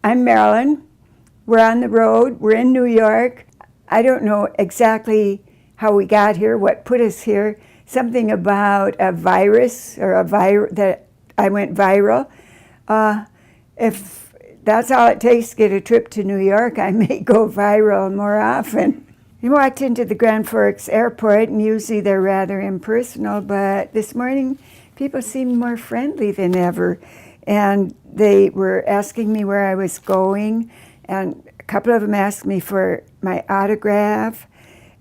I'm Marilyn. We're on the road. We're in New York. I don't know exactly how we got here, what put us here. Something about a virus or that I went viral. If that's all it takes to get a trip to New York, I may go viral more often. You walked into the Grand Forks Airport, and usually they're rather impersonal, but this morning people seemed more friendly than ever. And they were asking me where I was going, and a couple of them asked me for my autograph.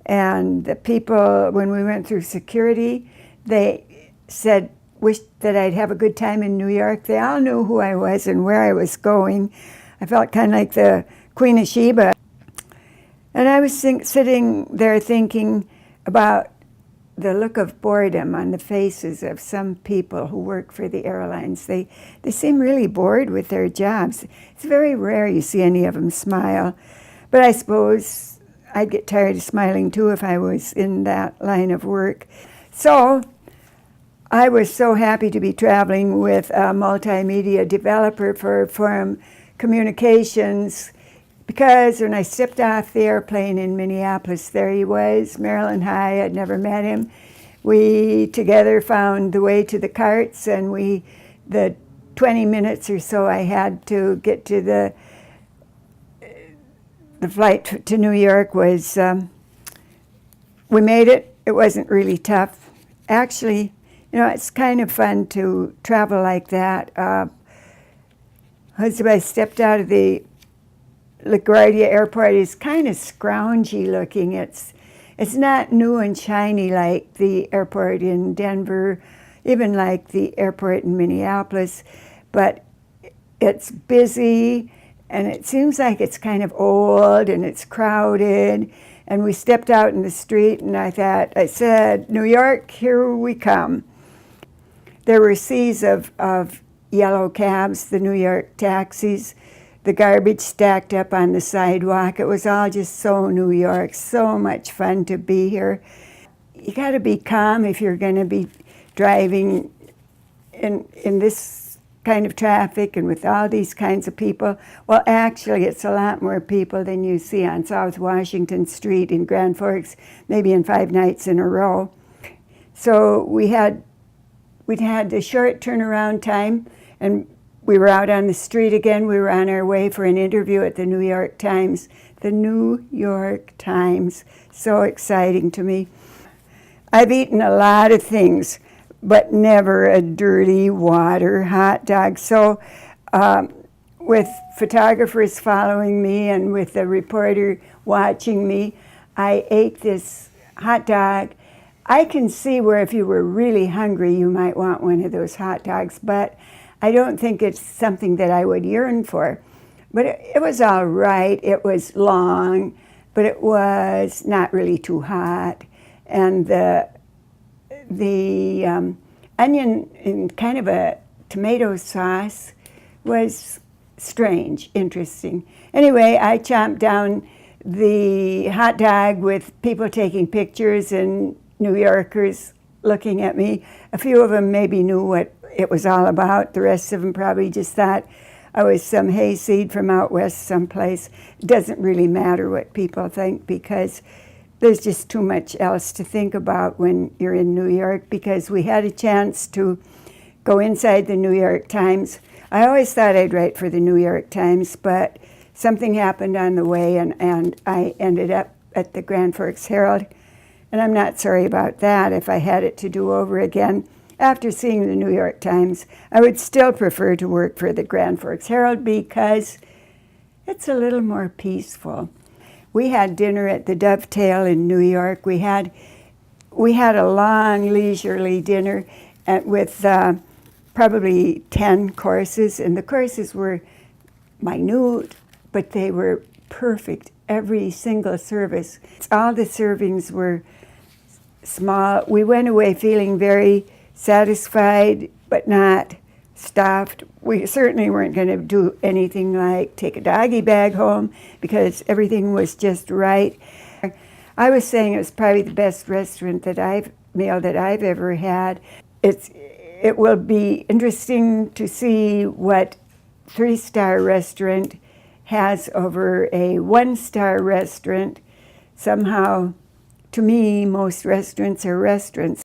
And the people, when we went through security, they said, wished that I'd have a good time in New York. They all knew who I was and where I was going. I felt kind of like the Queen of Sheba. And I was sitting there thinking about the look of boredom on the faces of some people who work for the airlines. They seem really bored with their jobs. It's very rare you see any of them smile. But I suppose I'd get tired of smiling too if I was in that line of work. So I was so happy to be traveling with a multimedia developer for Forum Communications, because when I stepped off the airplane in Minneapolis, there he was, Marilyn High. I'd never met him. We together found the way to the carts, and the 20 minutes or so I had to get to the flight to New York was, we made it. It wasn't really tough. Actually, it's kind of fun to travel like that. As I stepped out of the LaGuardia Airport, is kind of scroungy looking. It's not new and shiny like the airport in Denver, even like the airport in Minneapolis, but it's busy, and it seems like it's kind of old and it's crowded. And we stepped out in the street, and I said, New York, here we come. There were seas of yellow cabs, the New York taxis, the garbage stacked up on the sidewalk. It was all just so New York, so much fun to be here. You got to be calm if you're going to be driving in this kind of traffic and with all these kinds of people. Well, actually, it's a lot more people than you see on South Washington Street in Grand Forks, maybe in 5 nights in a row. So we'd had the short turnaround time, and we were out on the street again. We were on our way for an interview at the New York Times. The New York Times, so exciting to me. I've eaten a lot of things, but never a dirty water hot dog. So with photographers following me and with the reporter watching me, I ate this hot dog. I can see where if you were really hungry, you might want one of those hot dogs, but I don't think it's something that I would yearn for. But it was all right. It was long, but it was not really too hot. And the onion in kind of a tomato sauce was strange, interesting. Anyway, I chomped down the hot dog with people taking pictures and New Yorkers looking at me. A few of them maybe knew what it was all about. The rest of them probably just thought I was some hayseed from out west someplace. It doesn't really matter what people think, because there's just too much else to think about when you're in New York, because we had a chance to go inside the New York Times. I always thought I'd write for the New York Times, but something happened on the way, and I ended up at the Grand Forks Herald. And I'm not sorry about that. If I had it to do over again, after seeing the New York Times, I would still prefer to work for the Grand Forks Herald, because it's a little more peaceful. We had dinner at the Dovetail in New York. We had a long, leisurely dinner with probably 10 courses, and the courses were minute, but they were perfect. Every single service. All the servings were small. We went away feeling very satisfied, but not stuffed. We certainly weren't going to do anything like take a doggy bag home, because everything was just right. I was saying it was probably the best meal that I've ever had. It will be interesting to see what 3-star restaurant has over a one-star restaurant. Somehow, to me, most restaurants are restaurants.